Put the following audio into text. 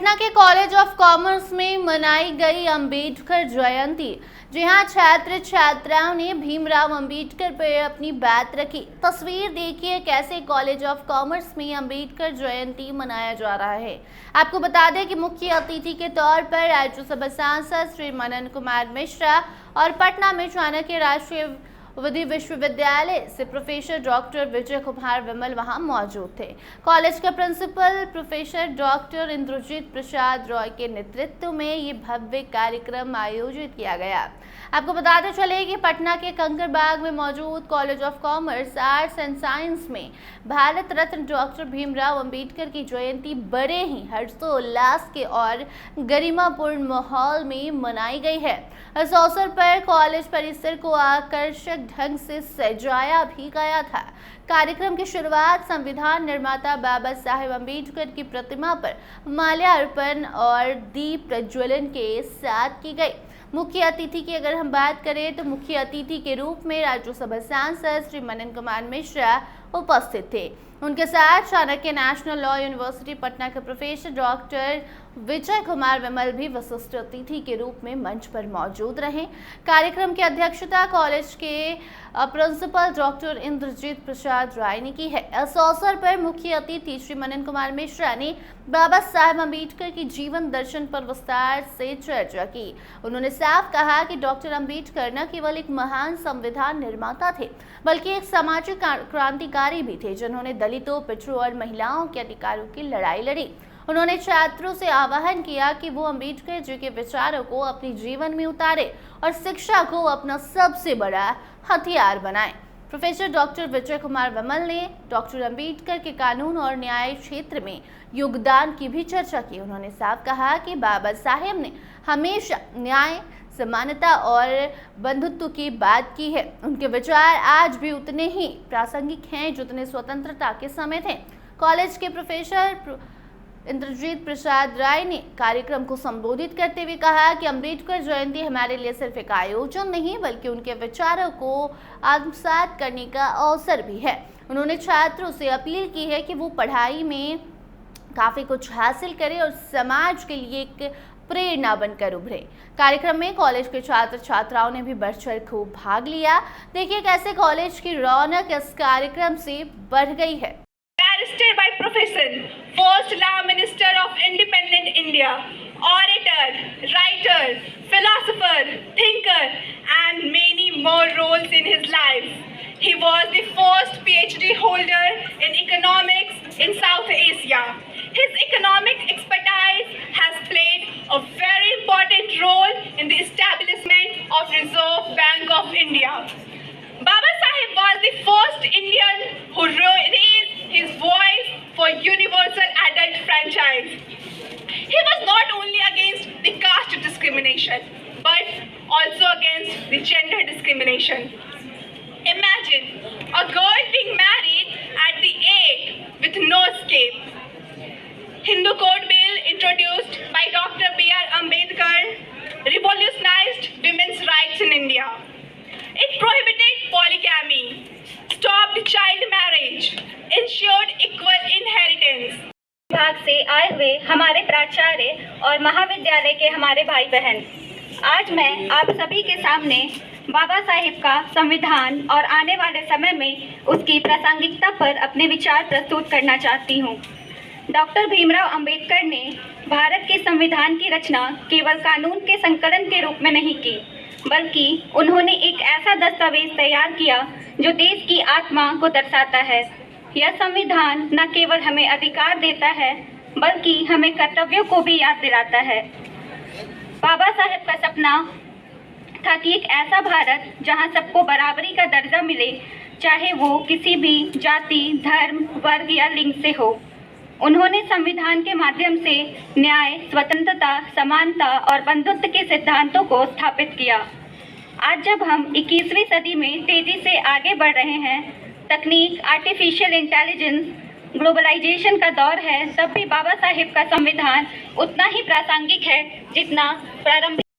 पटना के college of commerce में मनाई गई अंबेडकर जयंती। जी हां, छात्र छात्राओं ने भीमराव अंबेडकर पर अपनी बात रखी। तस्वीर देखिए कैसे कॉलेज ऑफ कॉमर्स में अंबेडकर जयंती मनाया जा रहा है। आपको बता दें कि मुख्य अतिथि के तौर पर राज्यसभा सांसद श्री मनन कुमार मिश्रा और पटना में चाणक्य राष्ट्रीय विधि विश्वविद्यालय से प्रोफेसर डॉक्टर विजय कुमार विमल वहां मौजूद थे। कॉलेज का प्रिंसिपल प्रोफेसर डॉक्टर इंद्रजीत प्रसाद रॉय के नेतृत्व में ये भव्य कार्यक्रम आयोजित किया गया। आपको बताते चले कि पटना के कंकरबाग में मौजूद college of commerce arts and science में भारत रत्न डॉक्टर भीमराव अंबेडकर की जयंती बड़े ही हर्षोल्लास के और गरिमापूर्ण माहौल में मनाई गई है। इस अवसर पर कॉलेज परिसर को आकर्षक ढंग से सजाया भी गया था। कार्यक्रम की शुरुआत संविधान निर्माता बाबा साहेब अम्बेडकर की प्रतिमा पर माल्यार्पण और दीप प्रज्वलन के साथ की गई। मुख्य अतिथि की अगर हम बात करें तो मुख्य अतिथि के रूप में राज्यसभा सांसद श्री मनन कुमार मिश्रा उपस्थित थे। उनके साथ Chanakya national law university Patna के प्रोफेसर डॉक्टर विजय कुमार विमल भी विशिष्ट अतिथि के रूप में मंच पर मौजूद रहे। कार्यक्रम की अध्यक्षता कॉलेज के प्रिंसिपल डॉक्टर इंद्रजीत प्रसाद राय ने की है। इस अवसर पर मुख्य अतिथि श्री मनन कुमार मिश्रा ने बाबा साहेब अम्बेडकर की जीवन दर्शन पर विस्तार से चर्चा की। उन्होंने साफ कहा कि डॉक्टर अम्बेडकर न केवल एक महान संविधान निर्माता थे बल्कि एक सामाजिक क्रांतिकारी भी थे, जिन्होंने दलितों, पिछड़ों और महिलाओं के अधिकारों की लड़ाई लड़ी। उन्होंने छात्रों से आह्वान किया कि वो अम्बेडकर जी के विचारों को अपने जीवन में उतारे और शिक्षा को अपना सबसे बड़ा हथियार बनाएं। प्रोफेसर डॉक्टर विजय कुमार विमल ने डॉक्टर अम्बेडकर के कानून और न्याय क्षेत्र में योगदान की भी चर्चा की। उन्होंने साफ कहा कि बाबा साहेब ने हमेशा न्याय, समानता और बंधुत्व की बात की है। उनके विचार आज भी उतने ही प्रासंगिक हैं जितने स्वतंत्रता के समय थे। कॉलेज के प्रोफेसर इंद्रजीत प्रसाद राय ने कार्यक्रम को संबोधित करते हुए कहा कि अंबेडकर जयंती हमारे लिए सिर्फ एक आयोजन नहीं बल्कि उनके विचारों को आत्मसात करने का अवसर भी है। उन्होंने छात्रों से अपील की है कि वो पढ़ाई में काफ़ी कुछ हासिल करें और समाज के लिए एक प्रेरणा बनकर उभरे। कार्यक्रम में कॉलेज के छात्र छात्राओं ने भी बढ़ चढ़ खूब भाग लिया। देखिए कैसे कॉलेज की रौनक इस कार्यक्रम से बढ़ गई है। Barrister by profession, first law minister of independent India, orator, writer, philosopher, thinker, and many more roles in his life. He was the first PhD holder in economics in South Asia. His economic expertise has played a very important role in the establishment of Reserve Bank of India. Baba Sahib was the first Indian who raised his voice for universal adult franchise. He was not only against the caste discrimination, but also against the gender discrimination. Imagine a girl being married at the age with no escape. Hindu Code Bill introduced by Dr. B.R. Ambedkar revolutionized women's rights in India. It prohibited polygamy, stopped child marriage, ensured equal inheritance. विभाग से आए हुए हमारे प्राचार्य और महाविद्यालय के हमारे भाई बहन, आज मैं आप सभी के सामने बाबा साहिब का संविधान और आने वाले समय में उसकी प्रासंगिकता पर अपने विचार प्रस्तुत करना चाहती हूँ। डॉक्टर भीमराव अंबेडकर ने भारत के संविधान की रचना केवल कानून के संकलन के रूप में नहीं की, बल्कि उन्होंने एक ऐसा दस्तावेज तैयार किया जो देश की आत्मा को दर्शाता है। यह संविधान न केवल हमें अधिकार देता है बल्कि हमें कर्तव्यों को भी याद दिलाता है। बाबा साहेब का सपना था कि एक ऐसा भारत जहां सबको बराबरी का दर्जा मिले, चाहे वो किसी भी जाति, धर्म, वर्ग या लिंग से हो। उन्होंने संविधान के माध्यम से न्याय, स्वतंत्रता, समानता और बंधुत्व के सिद्धांतों को स्थापित किया। आज जब हम 21वीं सदी में तेजी से आगे बढ़ रहे हैं, तकनीक, आर्टिफिशियल इंटेलिजेंस, ग्लोबलाइजेशन का दौर है, तब भी बाबा साहेब का संविधान उतना ही प्रासंगिक है जितना प्रारंभिक